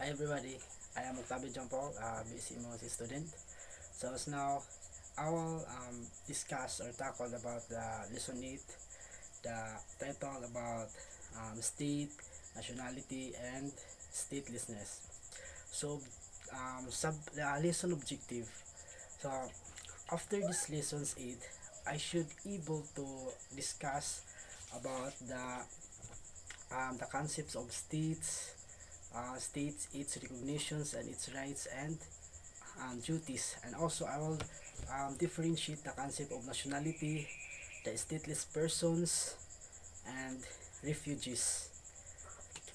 Hi everybody, I am Octavio Jampol, BC Emosi student. So as now, I will discuss or tackle about the lesson 8, the title about state, nationality, and statelessness. So, the lesson objective. So, after this lessons 8, I should able to discuss about the concepts of states, its recognitions and its rights and duties. And also I will differentiate the concept of nationality, the stateless persons, and refugees.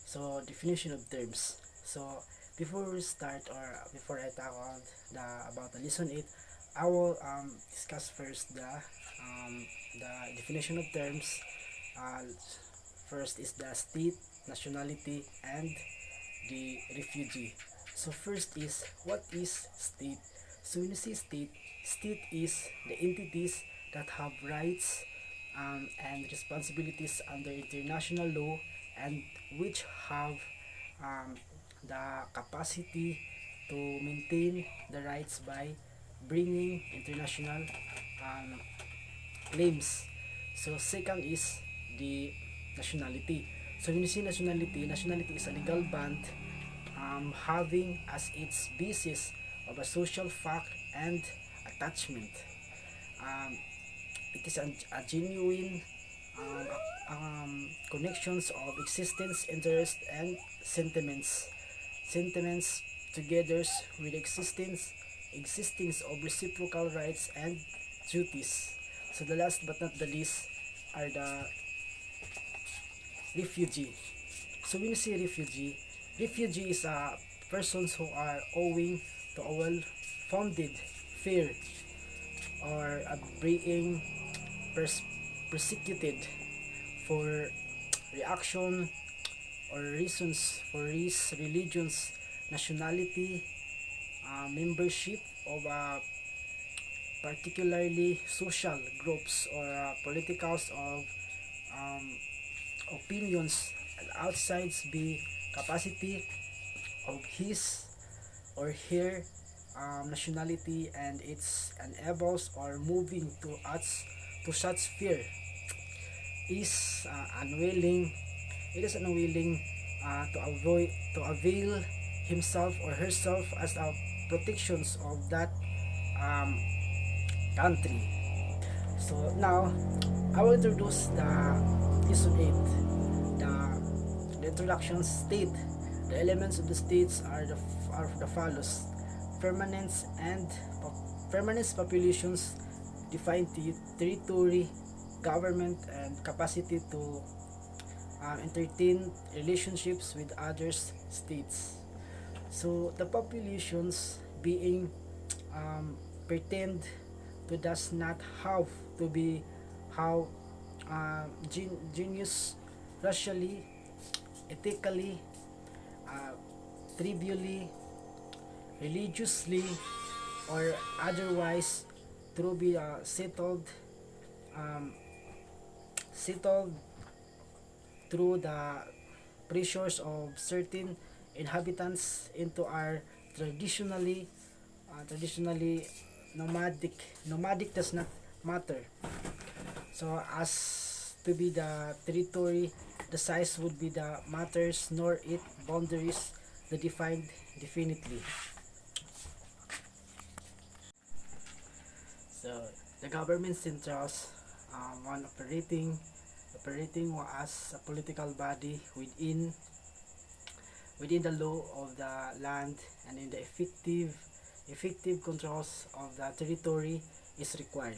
So definition of terms. So before we start or before I tackle about the lesson 8, I will discuss first the definition of terms. Uh, First is the state, nationality, and the refugee. So first is, what is state? So when you say state, state is the entities that have rights and responsibilities under international law, and which have um, the capacity to maintain the rights by bringing international um, claims. So second is the nationality. So when you see nationality, nationality is a legal band having as its basis of a social fact and attachment. Um, it is a genuine um, connections of existence, interest, and sentiments. Sentiments together with existence of reciprocal rights and duties. So the last but not the least are the refugee. So when you say refugee, refugee is persons who are owing to a well-founded fear or being pers- persecuted for reaction or reasons for race, religions, nationality, membership of particularly social groups or politicals of um, opinions outside the capacity of his or her nationality, and its enables or moving to such fear is unwilling it is unwilling to avail himself or herself as a protections of that um, country. So now I will introduce the lesson 8, the introduction state. The elements of the states are the follows: permanence and permanence populations, define territory, government, and capacity to entertain relationships with other states. So the populations being pretend to does not have to be how genius, racially, ethically, uh, trivially, religiously, or otherwise to be um, settled through the pressures of certain inhabitants into our traditionally nomadic. Nomadic does not matter. So as to be the territory, the size would be the matters, nor its boundaries the defined definitely. So the government centrals, one operating as a political body within the law of the land, and in the effective controls of the territory is required.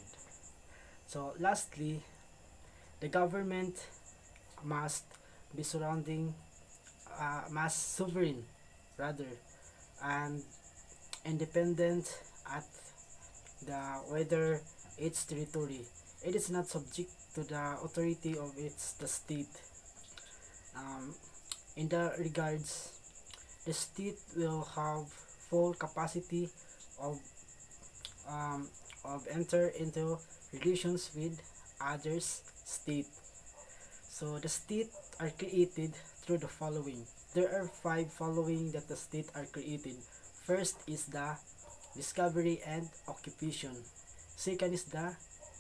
So lastly, the government must be must sovereign rather, and independent at the whether its territory. It is not subject to the authority of the state. Um, in the regards, the state will have full capacity of um, enter into relations with others state. So the state are created through the following. there are five following that the state are created. First is the discovery and occupation. Second is the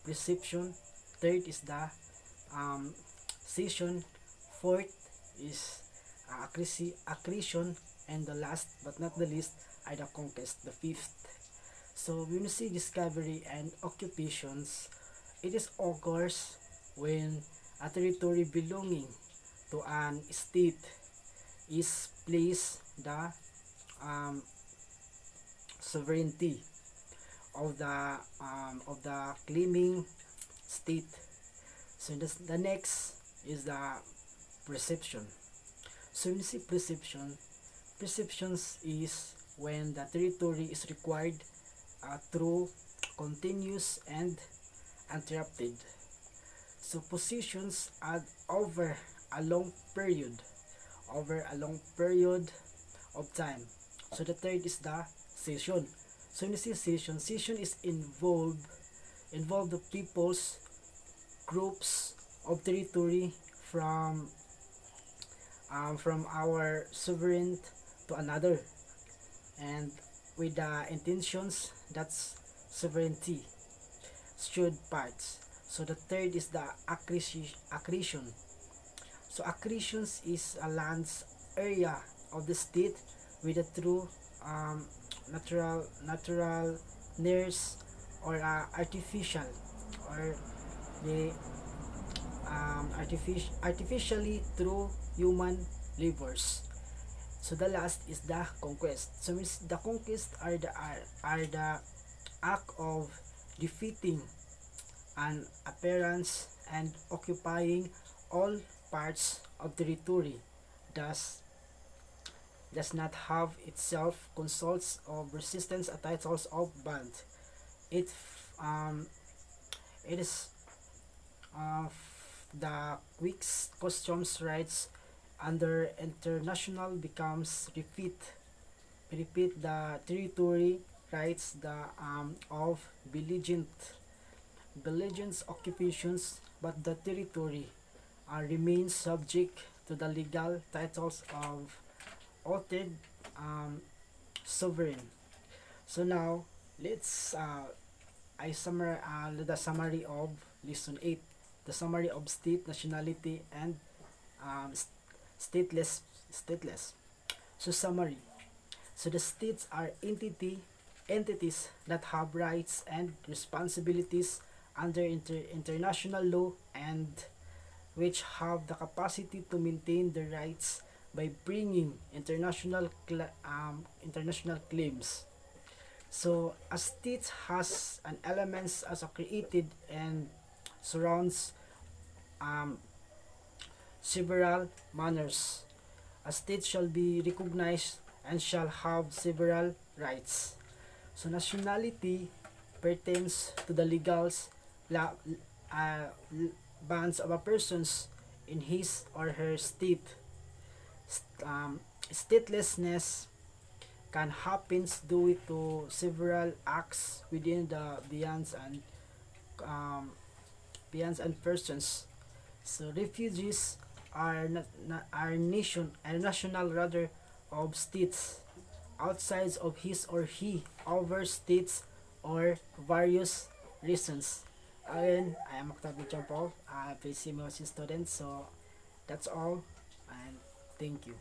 perception. Third is the um, session. Fourth is accretion. And the last but not the least are the conquest, the fifth. So when you see discovery and occupations, it is occurs when a territory belonging to an state is placed the um, sovereignty of the claiming state. So the next is the perception. So when you see perceptions is when the territory is required through continuous and interrupted. So positions add a long period over a long period of time. So the third is the session. So when you see session is involve the peoples, groups of territory from our sovereign to another, and with the intentions that's sovereignty should parts. So the third is the accretion. So accretions is a land's area of the state with a true um, natural nears or artificial or the artificially through human labors. So the last is the conquest. So means the conquest are the act of defeating an appearance and occupying all parts of territory, thus does not have itself consults of resistance at titles of band. It um it is the quick customs rights under international becomes repeat the territory rights the of belligerent occupations, but the territory remains subject to the legal titles of authored um, sovereign. So now let's the summary of lesson 8, the summary of state, nationality, and um, stateless. So summary. So the states are entities that have rights and responsibilities under international law and which have the capacity to maintain their rights by bringing international claims. So a state has an elements as a created and surrounds um, several manners. A state shall be recognized and shall have several rights. So nationality pertains to the legal la, uh, bands of a person's in his or her state. Statelessness can happen due to several acts within the um, beyonds and persons. So refugees are national rather of states outside of his or he over states or various reasons. Again, I am Octavio Champol, a PCMOC student. So that's all, and thank you.